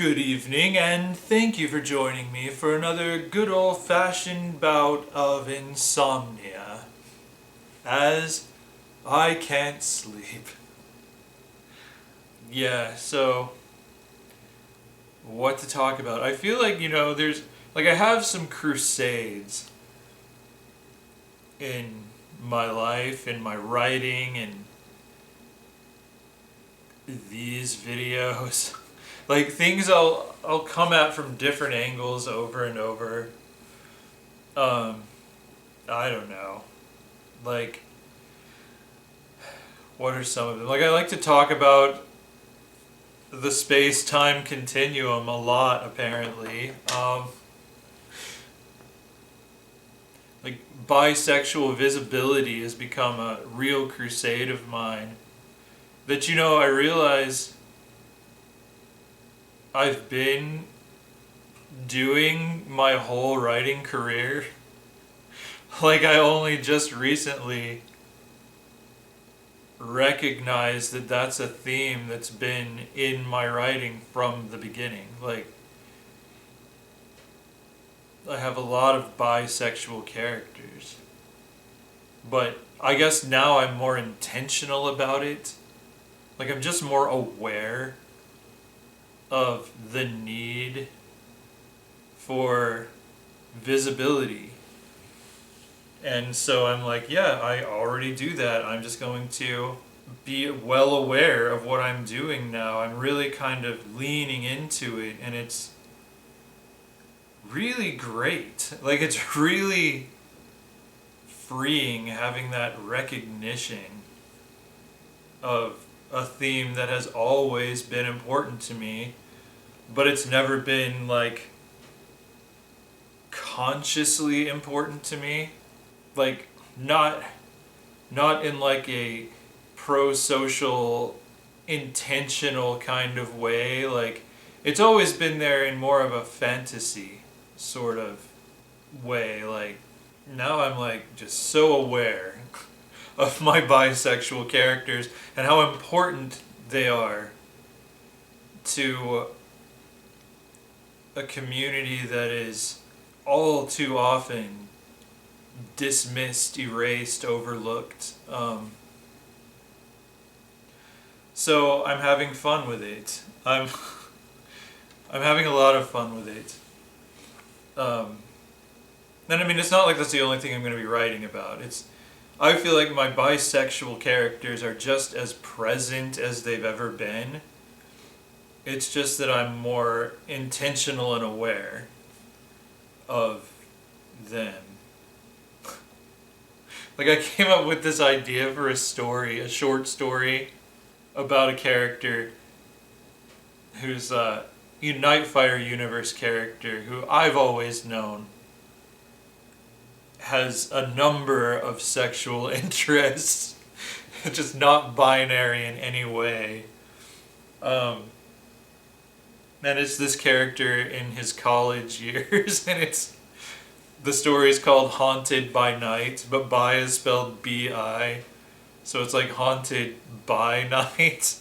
Good evening, and thank you for joining me for another good old-fashioned bout of insomnia, as I can't sleep. Yeah, so, what to talk about? I feel like, I have some crusades in my life, in my writing, and these videos. Like things I'll come at from different angles over and over. Um, I don't know. Like, what are some of them? Like, I like to talk about the space-time continuum a lot, apparently. Like, bisexual visibility has become a real crusade of mine. That, I realize I've been doing my whole writing career. Like, I only just recently recognized that that's a theme that's been in my writing from the beginning. Like, I have a lot of bisexual characters. But I guess now I'm more intentional about it. Like, I'm just more aware of the need for visibility. And so I'm like, yeah, I already do that. I'm just going to be well aware of what I'm doing now. I'm really kind of leaning into it, and it's really great. Like, it's really freeing having that recognition of a theme that has always been important to me, but it's never been, like, consciously important to me. Like, not in like a pro-social intentional kind of way. Like, it's always been there in more of a fantasy sort of way. Like, now I'm like just so aware of my bisexual characters and how important they are to a community that is all too often dismissed, erased, overlooked. So I'm having fun with it. I'm having a lot of fun with it. And I mean, it's not like that's the only thing I'm going to be writing about. I feel like my bisexual characters are just as present as they've ever been. It's just that I'm more intentional and aware of them. Like, I came up with this idea for a story, a short story, about a character who's a Nightfire universe character who I've always known has a number of sexual interests, just not binary in any way. And it's this character in his college years, and the story is called Haunted by Night, but bi is spelled B-I, so it's like Haunted by Night.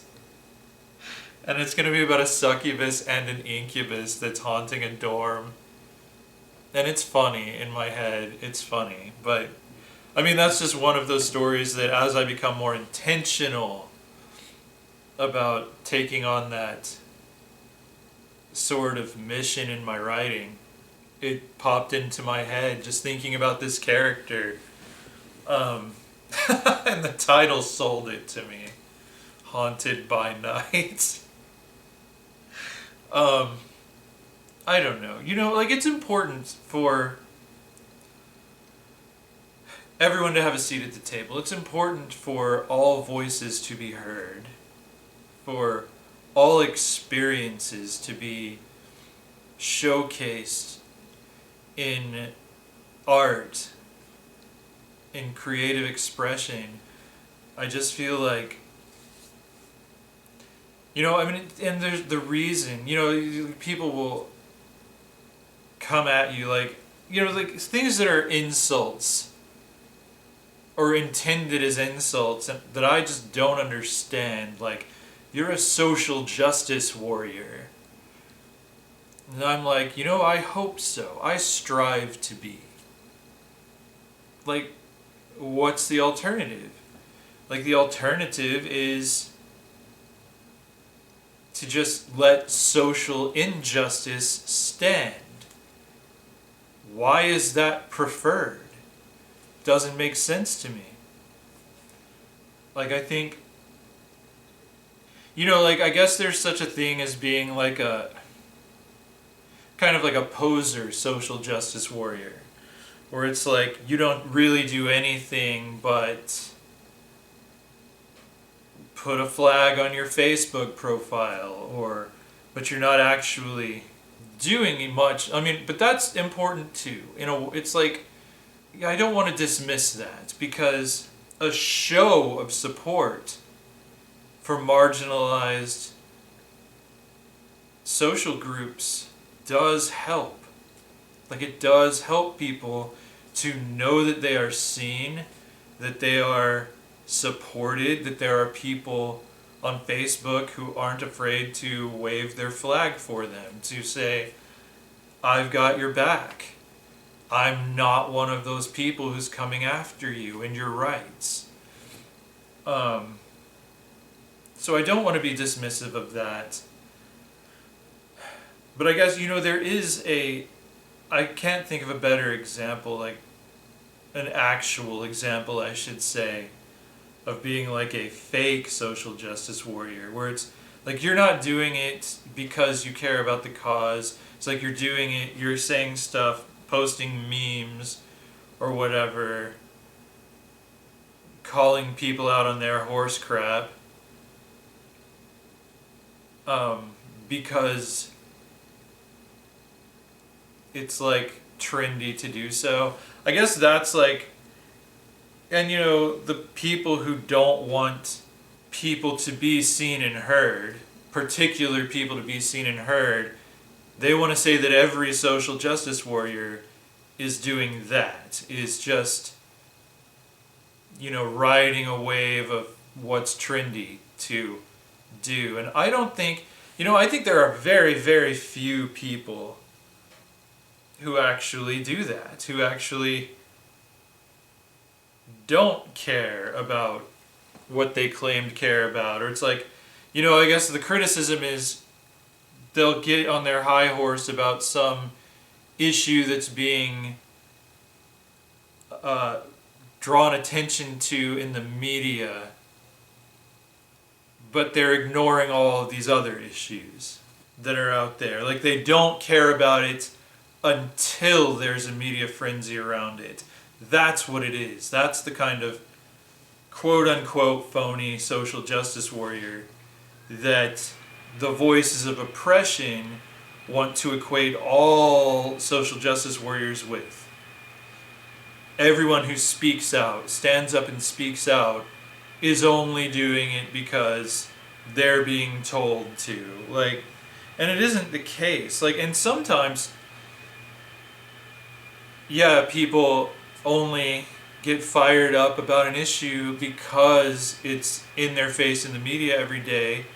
And it's going to be about a succubus and an incubus that's haunting a dorm. And it's funny in my head, it's funny. But, I mean, that's just one of those stories that as I become more intentional about taking on that sort of mission in my writing, it popped into my head just thinking about this character. And the title sold it to me. Haunted by Night. I don't know. Like, it's important for everyone to have a seat at the table. It's important for all voices to be heard. For all experiences to be showcased in art, in creative expression. I just feel like, I mean, and there's the reason, people will come at you like, like things that are insults or intended as insults and that I just don't understand. Like, you're a social justice warrior. And I'm like, I hope so. I strive to be. Like, what's the alternative? Like, the alternative is to just let social injustice stand. Why is that preferred? Doesn't make sense to me. Like, I think, like, I guess there's such a thing as being like a, kind of like a poser social justice warrior, where it's like, you don't really do anything but put a flag on your Facebook profile, but you're not actually doing much. I mean, but that's important too. It's like, I don't want to dismiss that, because a show of support for marginalized social groups does help. Like, it does help people to know that they are seen, that they are supported, that there are people on Facebook who aren't afraid to wave their flag for them, to say, I've got your back. I'm not one of those people who's coming after you and your rights. So I don't want to be dismissive of that. But I guess, there is I can't think of a better example, like an actual example, I should say, of being like a fake social justice warrior, where it's like you're not doing it because you care about the cause. It's like you're doing it, you're saying stuff, posting memes or whatever, calling people out on their horse crap, because it's like trendy to do so. I guess that's like, and the people who don't want people to be seen and heard, particular people to be seen and heard, they want to say that every social justice warrior is doing that, is just, riding a wave of what's trendy to do. And I don't think, I think there are very, very few people who actually do that, who actually don't care about what they claim to care about. Or it's like, I guess the criticism is they'll get on their high horse about some issue that's being drawn attention to in the media, but they're ignoring all of these other issues that are out there. Like, they don't care about it until there's a media frenzy around it. That's what it is. That's the kind of quote-unquote phony social justice warrior that the voices of oppression want to equate all social justice warriors with. Everyone who speaks out, stands up and speaks out, is only doing it because they're being told to. Like, and it isn't the case. Like, and sometimes, yeah, people only get fired up about an issue because it's in their face in the media every day,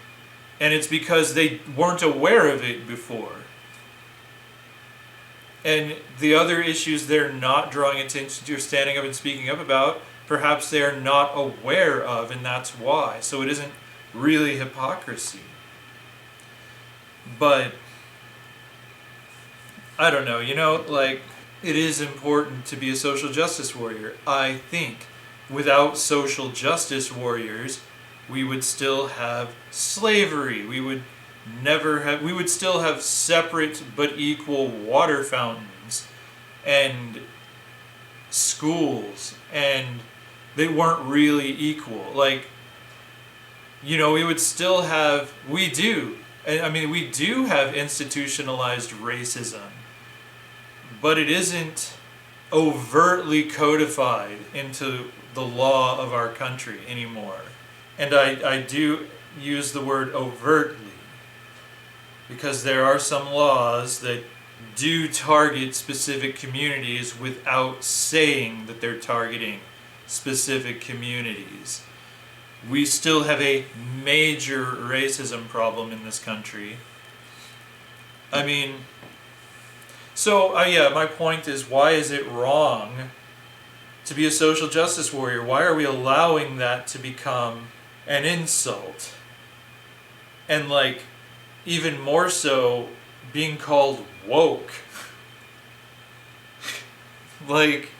and it's because they weren't aware of it before. And the other issues they're not drawing attention to or standing up and speaking up about, perhaps they're not aware of, and that's why. So it isn't really hypocrisy. But I don't know, like, it is important to be a social justice warrior. I think without social justice warriors, we would still have slavery. We would still have separate but equal water fountains and schools, and they weren't really equal. Like, we would still have, we do have institutionalized racism, but it isn't overtly codified into the law of our country anymore. And I do use the word overtly, because there are some laws that do target specific communities without saying that they're targeting specific communities. We still have a major racism problem in this country. I mean, so yeah, my point is, why is it wrong to be a social justice warrior? Why are we allowing that to become an insult? And like, even more so, being called woke. Like,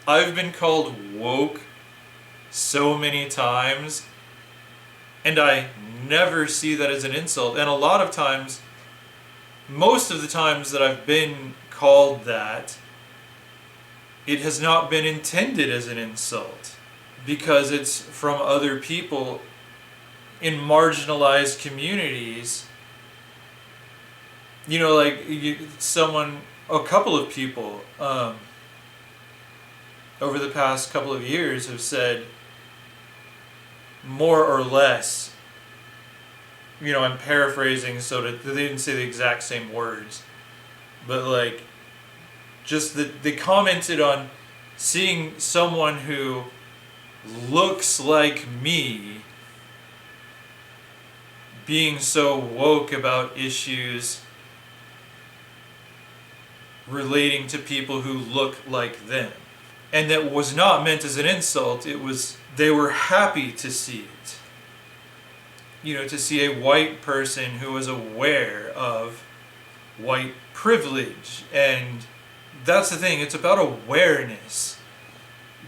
I've been called woke so many times, and I never see that as an insult. And a lot of times, most of the times that I've been called that, it has not been intended as an insult, because it's from other people in marginalized communities. You know, like a couple of people over the past couple of years have said, more or less, you know, I'm paraphrasing, so that they didn't say the exact same words, but like, just that they commented on seeing someone who looks like me being so woke about issues relating to people who look like them. And that was not meant as an insult. It was, they were happy to see it. You know, to see a white person who was aware of white privilege. And that's the thing, it's about awareness.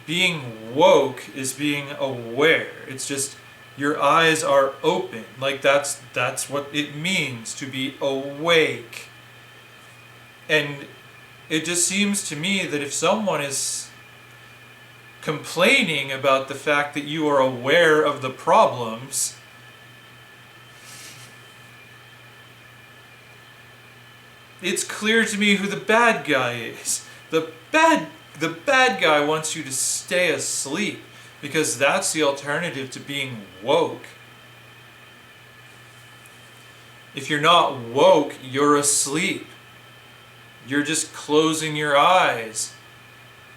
Being woke is being aware. It's just, your eyes are open. Like, that's what it means to be awake. And it just seems to me that if someone is complaining about the fact that you are aware of the problems, it's clear to me who the bad guy is. The bad guy wants you to stay asleep, because that's the alternative to being woke. If you're not woke, you're asleep. You're just closing your eyes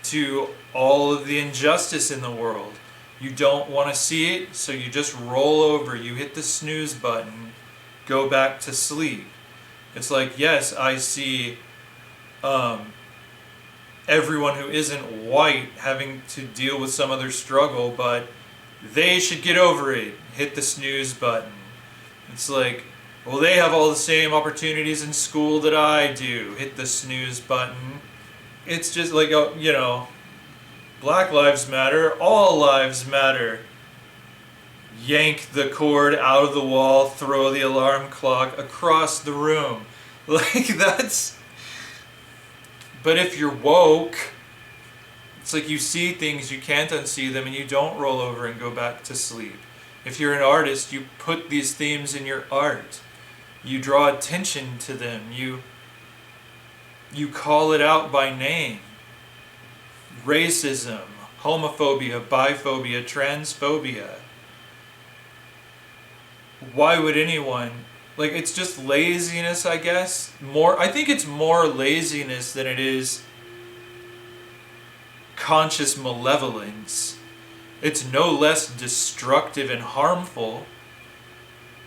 to all of the injustice in the world. You don't want to see it, so you just roll over, you hit the snooze button, go back to sleep. It's like, yes, I see everyone who isn't white having to deal with some other struggle, but they should get over it. Hit the snooze button. It's like, well, they have all the same opportunities in school that I do. Hit the snooze button. It's just like, you know, Black Lives Matter, all lives matter. Yank the cord out of the wall, throw the alarm clock across the room. Like, that's... But if you're woke, it's like you see things, you can't unsee them, and you don't roll over and go back to sleep. If you're an artist, you put these themes in your art. You draw attention to them. You call it out by name. Racism, homophobia, biphobia, transphobia. Why would anyone... Like, it's just laziness, I guess. I think it's more laziness than it is conscious malevolence. It's no less destructive and harmful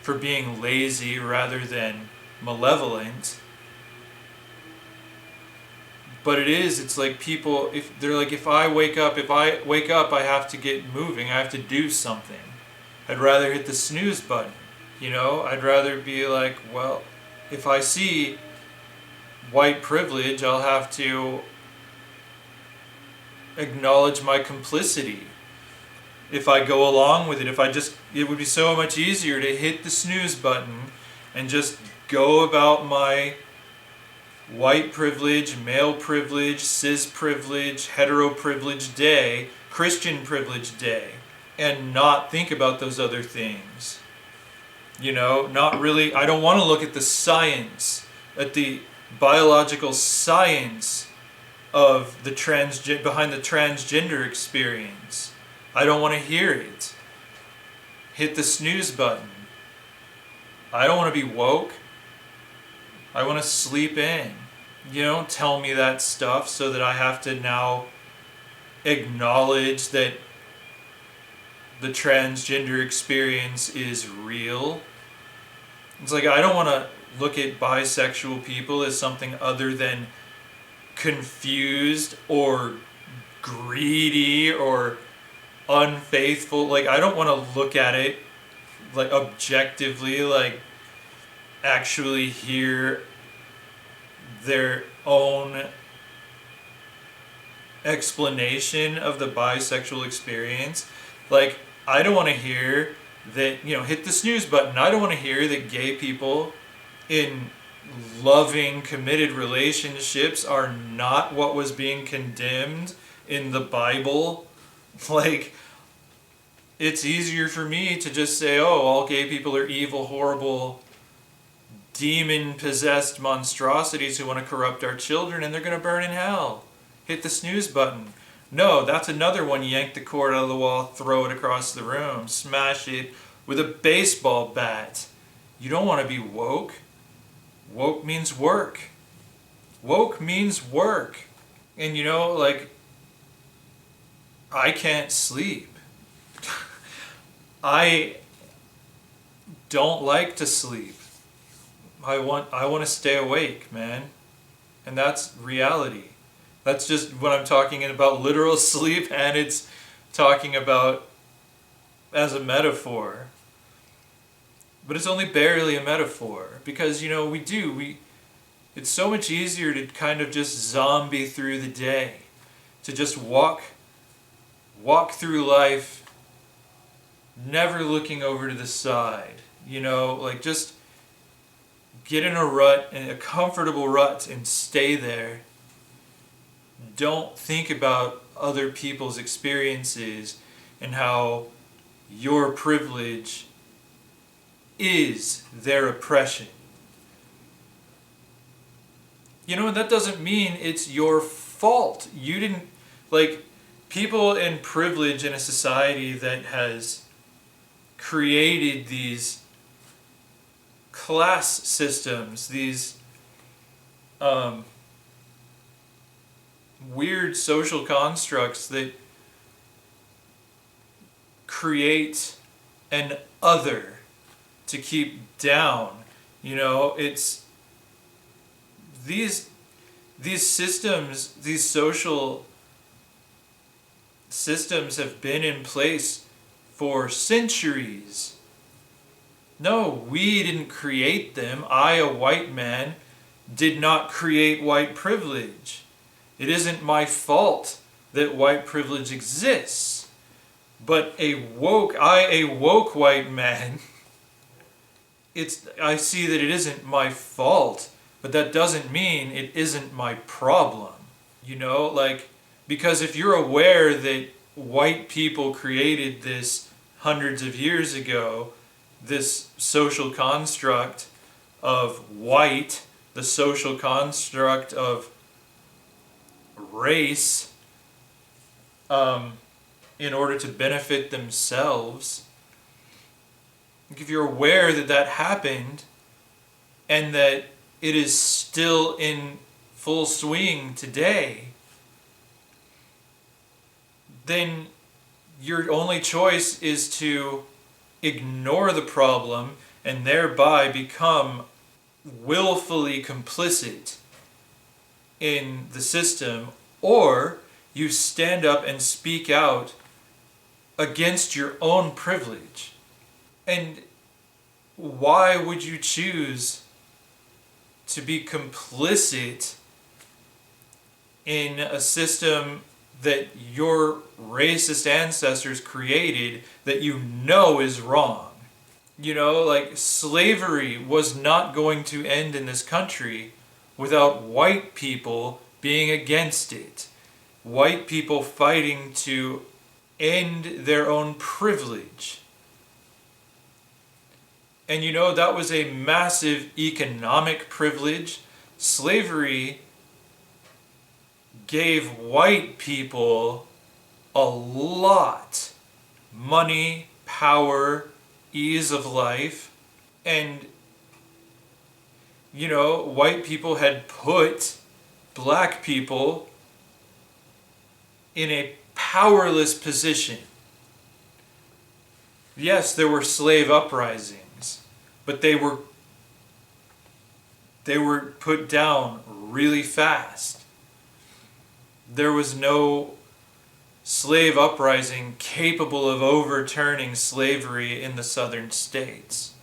for being lazy rather than malevolent. But it's like people, if they're like, if I wake up, I have to get moving, I have to do something. I'd rather hit the snooze button. You know, I'd rather be like, well, if I see white privilege, I'll have to acknowledge my complicity. If I go along with it, it would be so much easier to hit the snooze button and just go about my white privilege, male privilege, cis privilege, hetero privilege day, Christian privilege day, and not think about those other things. You know, not really, I don't want to look at the science, at the biological science of the behind the transgender experience. I don't want to hear it. Hit the snooze button. I don't want to be woke. I want to sleep in. You don't tell me that stuff so that I have to now acknowledge that the transgender experience is real. It's like, I don't want to look at bisexual people as something other than confused or greedy or unfaithful. Like, I don't want to look at it like objectively, like actually hear their own explanation of the bisexual experience. Like, I don't want to hear that, hit the snooze button. I don't want to hear that gay people in loving, committed relationships are not what was being condemned in the Bible. Like, it's easier for me to just say, oh, all gay people are evil, horrible, demon-possessed monstrosities who want to corrupt our children and they're going to burn in hell. Hit the snooze button. No, that's another one. Yank the cord out of the wall, throw it across the room, smash it with a baseball bat. You don't want to be woke. Woke means work. Woke means work. And like, I can't sleep. I don't like to sleep. I want to stay awake, man. And that's reality. That's just when I'm talking about literal sleep, and it's talking about as a metaphor. But it's only barely a metaphor, because it's so much easier to kind of just zombie through the day, to just walk through life never looking over to the side, like just get in a rut, in a comfortable rut, and stay there. Don't think about other people's experiences and how your privilege is their oppression. And that doesn't mean it's your fault. You didn't, like, people in privilege in a society that has created these class systems, these weird social constructs that create an other to keep down. It's these systems, these social systems have been in place for centuries. No, we didn't create them. I, a white man, did not create white privilege. It isn't my fault that white privilege exists. But a woke white man, I see that it isn't my fault, but that doesn't mean it isn't my problem. Because if you're aware that white people created this hundreds of years ago, this social construct of white, the social construct of race, in order to benefit themselves, if you're aware that that happened and that it is still in full swing today, then your only choice is to ignore the problem and thereby become willfully complicit in the system, or you stand up and speak out against your own privilege. And why would you choose to be complicit in a system that your racist ancestors created that is wrong? Like, slavery was not going to end in this country without white people being against it. White people fighting to end their own privilege. And that was a massive economic privilege. Slavery gave white people a lot. Money, power, ease of life. And white people had put black people in a powerless position. Yes, there were slave uprisings, but they were they were put down really fast. There was no slave uprising capable of overturning slavery in the southern states.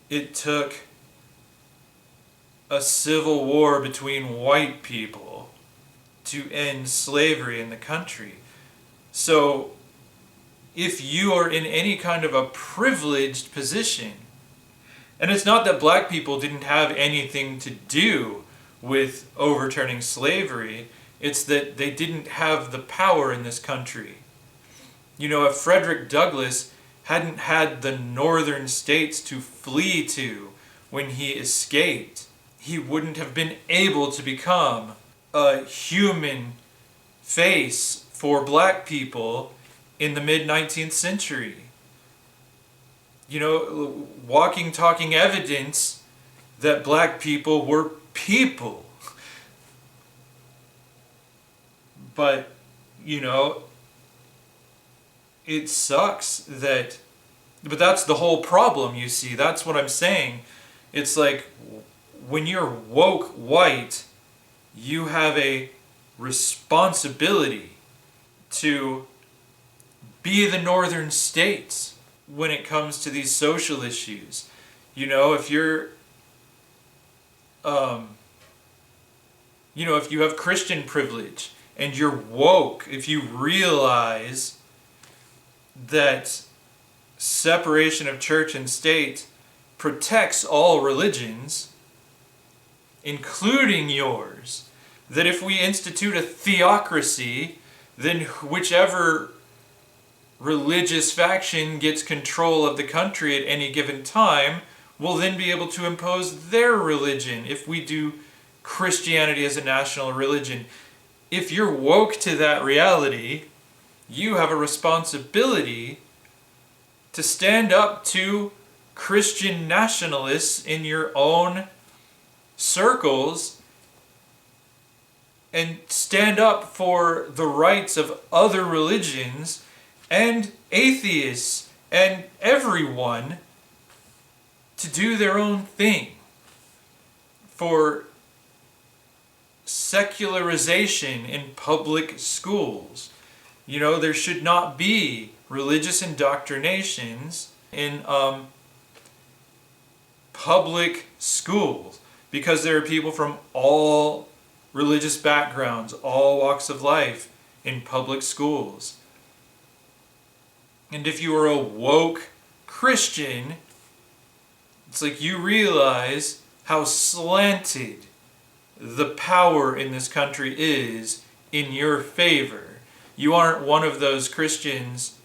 It took a civil war between white people to end slavery in the country. So, if you are in any kind of a privileged position, and it's not that black people didn't have anything to do with overturning slavery, it's that they didn't have the power in this country. You know, if Frederick Douglass hadn't had the northern states to flee to when he escaped, he wouldn't have been able to become a human face for black people in the mid-19th century. You know, walking, talking evidence that black people were people. But, you know, it sucks that, but that's the whole problem, you see. That's what I'm saying. It's like, when you're woke white, you have a responsibility to be the northern states when it comes to these social issues. You know, if you're, you know, if you have Christian privilege and you're woke, if you realize that separation of church and state protects all religions, including yours, that if we institute a theocracy, then whichever religious faction gets control of the country at any given time will then be able to impose their religion if we do Christianity as a national religion. If you're woke to that reality, you have a responsibility to stand up to Christian nationalists in your own circles and stand up for the rights of other religions and atheists and everyone to do their own thing. For secularization in public schools. You know, there should not be religious indoctrinations in public schools, because there are people from all religious backgrounds, all walks of life in public schools. And if you are a woke Christian, it's like you realize how slanted the power in this country is in your favor. You aren't one of those Christians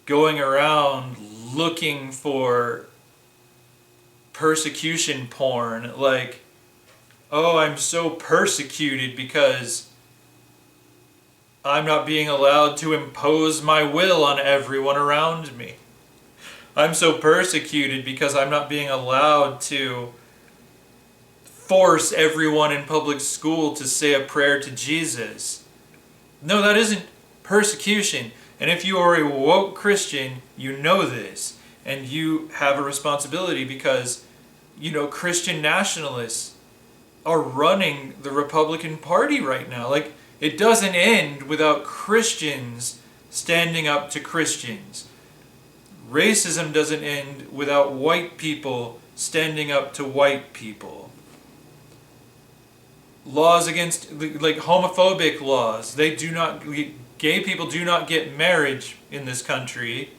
going around looking for persecution porn, like, oh, I'm so persecuted because I'm not being allowed to impose my will on everyone around me. I'm so persecuted because I'm not being allowed to force everyone in public school to say a prayer to Jesus. No, that isn't persecution. And if you are a woke Christian, you know this. And you have a responsibility because, you know, Christian nationalists are running the Republican Party right now. Like, it doesn't end without Christians standing up to Christians. Racism doesn't end without white people standing up to white people. Laws against, like homophobic laws, gay people do not get marriage in this country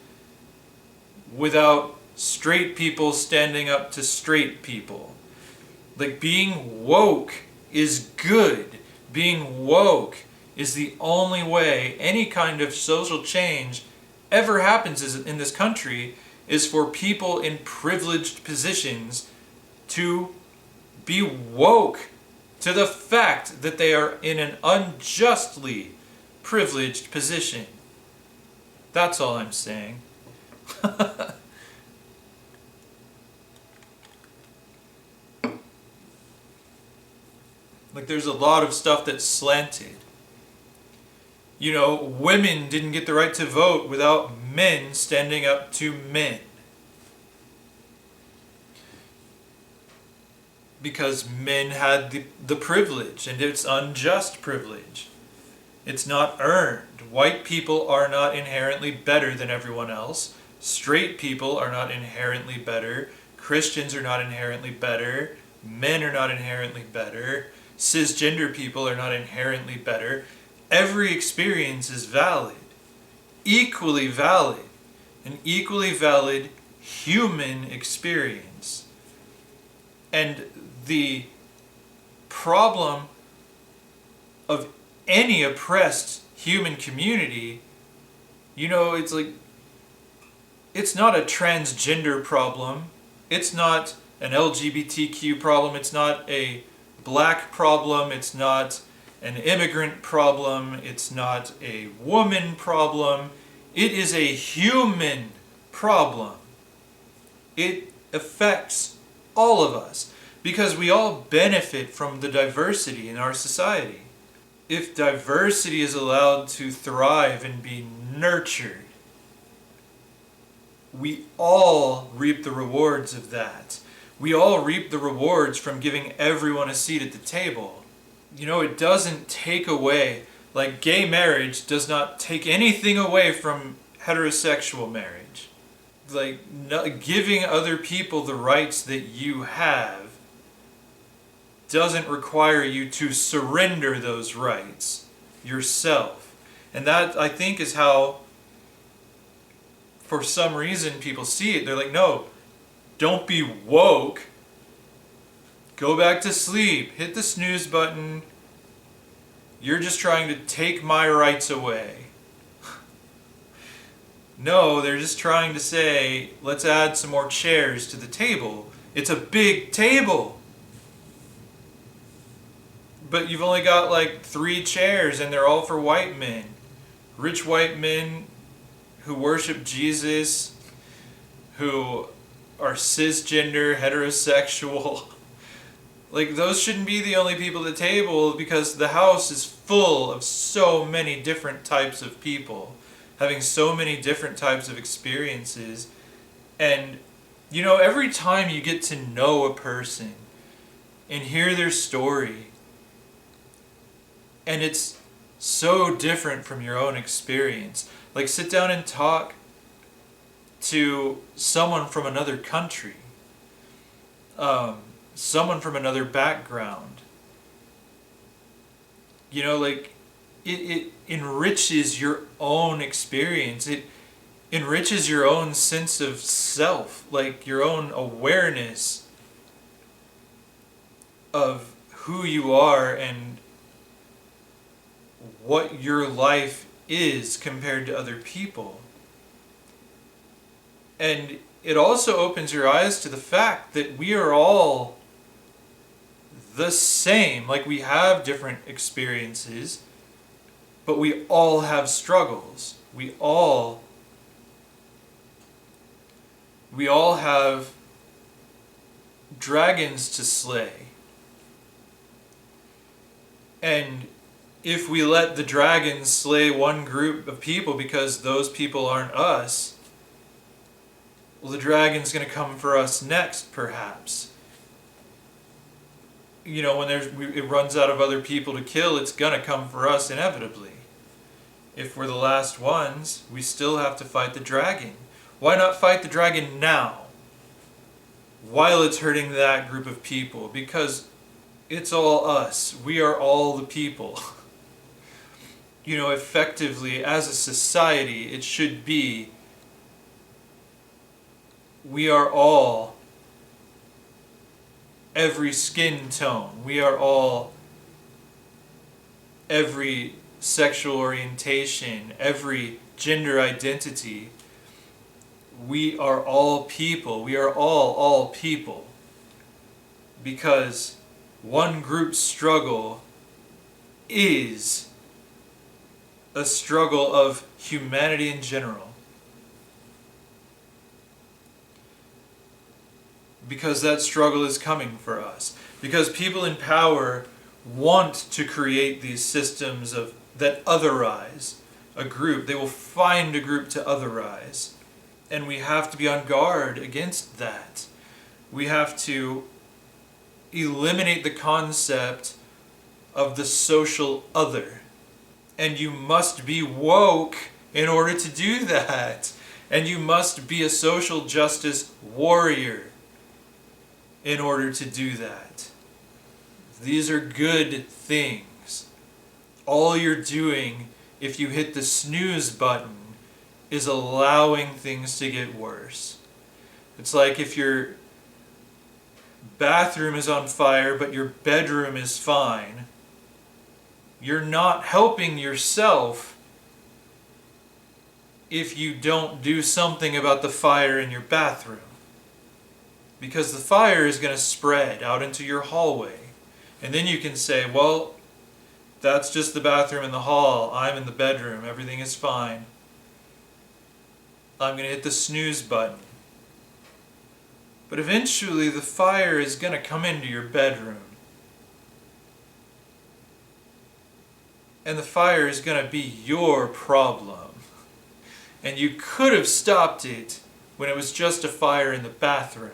without straight people standing up to straight people. Like, being woke is good. Being woke is the only way any kind of social change ever happens in this country, is for people in privileged positions to be woke to the fact that they are in an unjustly privileged position. That's all I'm saying. Like, there's a lot of stuff that's slanted. You know, women didn't get the right to vote without men standing up to men. because men had the privilege, and it's unjust privilege. It's not earned. White people are not inherently better than everyone else. Straight people are not inherently better. Christians are not inherently better. Men are not inherently better. Cisgender people are not inherently better. Every experience is valid. Equally valid. An equally valid human experience. And the problem of any oppressed human community, it's like, it's not a transgender problem. It's not an LGBTQ problem. It's not a black problem. It's not an immigrant problem. It's not a woman problem. It is a human problem. It affects all of us because we all benefit from the diversity in our society. If diversity is allowed to thrive and be nurtured, we all reap the rewards of that. We all reap the rewards from giving everyone a seat at the table. It doesn't take away, like gay marriage does not take anything away from heterosexual marriage. Like giving other people the rights that you have doesn't require you to surrender those rights yourself. And that, I think, is how, for some reason, people see it. They're like, no, don't be woke. Go back to sleep. Hit the snooze button. You're just trying to take my rights away. No, they're just trying to say, let's add some more chairs to the table. It's a big table. But you've only got like 3 chairs and they're all for white men. Rich white men who worship Jesus, who are cisgender, heterosexual. Like, those shouldn't be the only people at the table, because the house is full of so many different types of people, having so many different types of experiences. And, every time you get to know a person and hear their story, and it's so different from your own experience. Like, sit down and talk to someone from another country, someone from another background. It enriches your own experience. It enriches your own sense of self, like your own awareness of who you are and what your life is compared to other people. And it also opens your eyes to the fact that we are all the same. Like, we have different experiences, but we all have struggles. We all have dragons to slay. And if we let the dragons slay one group of people because those people aren't us, well, the dragon's going to come for us next, perhaps. When it runs out of other people to kill, it's going to come for us inevitably. If we're the last ones, we still have to fight the dragon. Why not fight the dragon now, while it's hurting that group of people? Because it's all us. We are all the people. Effectively, as a society, it should be, we are all every skin tone. We are all every sexual orientation, every gender identity. We are all people. We are all people. Because one group's struggle is a struggle of humanity in general. Because that struggle is coming for us. Because people in power want to create these systems that otherize a group. They will find a group to otherize. And we have to be on guard against that. We have to eliminate the concept of the social other. And you must be woke in order to do that. And you must be a social justice warrior in order to do that. These are good things. All you're doing if you hit the snooze button is allowing things to get worse. It's like if your bathroom is on fire but your bedroom is fine, you're not helping yourself if you don't do something about the fire in your bathroom. Because the fire is going to spread out into your hallway. And then you can say, well, that's just the bathroom in the hall. I'm in the bedroom. Everything is fine. I'm going to hit the snooze button. But eventually the fire is going to come into your bedroom. And the fire is going to be your problem. And you could have stopped it when it was just a fire in the bathroom.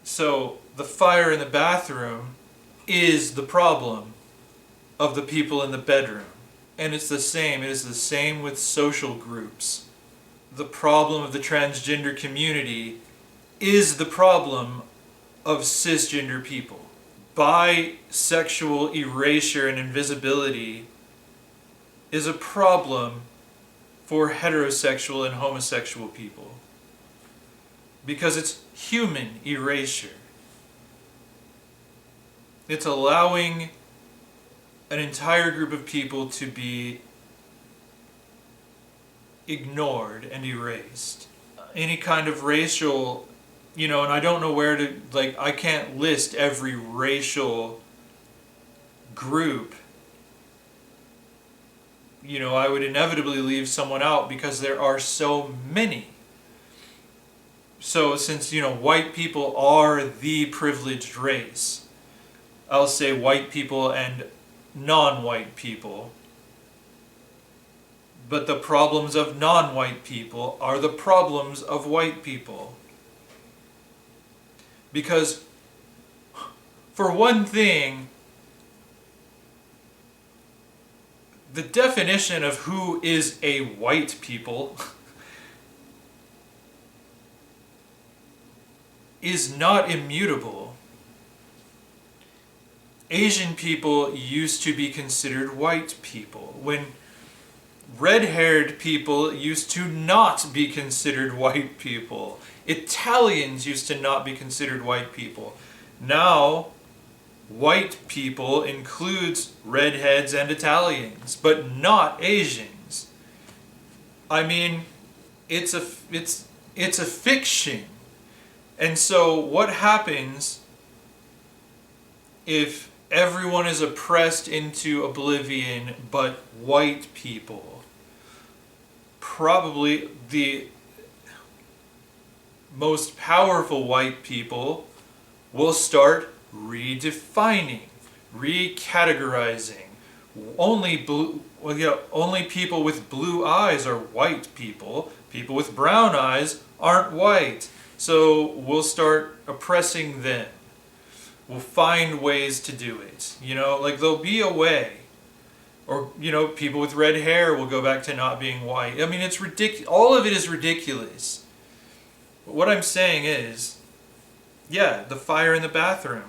So the fire in the bathroom is the problem of the people in the bedroom. And it's the same. It is the same with social groups. The problem of the transgender community is the problem of cisgender people. Bisexual erasure and invisibility is a problem for heterosexual and homosexual people. Because it's human erasure. It's allowing an entire group of people to be ignored and erased. Any kind of racial, and I don't know where to, I can't list every racial group. I would inevitably leave someone out because there are so many. So since, white people are the privileged race, I'll say white people and non-white people. But the problems of non-white people are the problems of white people. Because, for one thing, the definition of who is a white people is not immutable. Asian people used to be considered white people, when red-haired people used to not be considered white people. Italians used to not be considered white people. Now, white people includes redheads and Italians, but not Asians. I mean, it's a fiction. And so what happens if everyone is oppressed into oblivion but white people? Probably the most powerful white people will start redefining, recategorizing. Only people with blue eyes are white people. People with brown eyes aren't white. So we'll start oppressing them. We'll find ways to do it. There'll be a way. Or, people with red hair will go back to not being white. I mean, it's ridiculous. All of it is ridiculous. But what I'm saying is, yeah, the fire in the bathroom.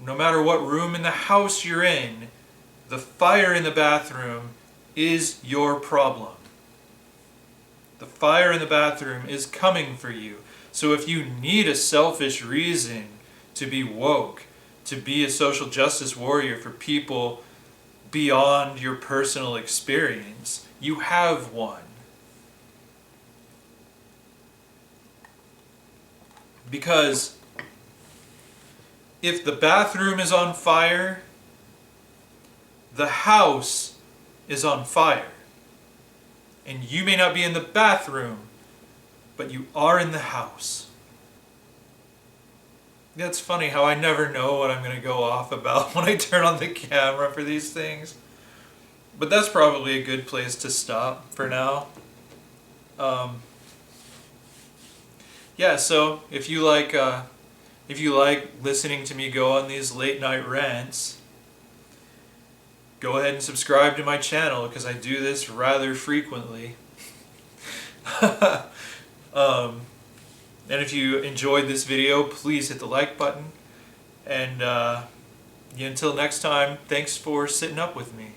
No matter what room in the house you're in, the fire in the bathroom is your problem. The fire in the bathroom is coming for you. So if you need a selfish reason to be woke, to be a social justice warrior for people beyond your personal experience, you have one. Because if the bathroom is on fire, the house is on fire. And you may not be in the bathroom, but you are in the house. Yeah, it's funny how I never know what I'm going to go off about when I turn on the camera for these things. But that's probably a good place to stop for now. Yeah, so if you like If you like listening to me go on these late night rants, go ahead and subscribe to my channel because I do this rather frequently. And if you enjoyed this video, please hit the like button. And until next time, thanks for sitting up with me.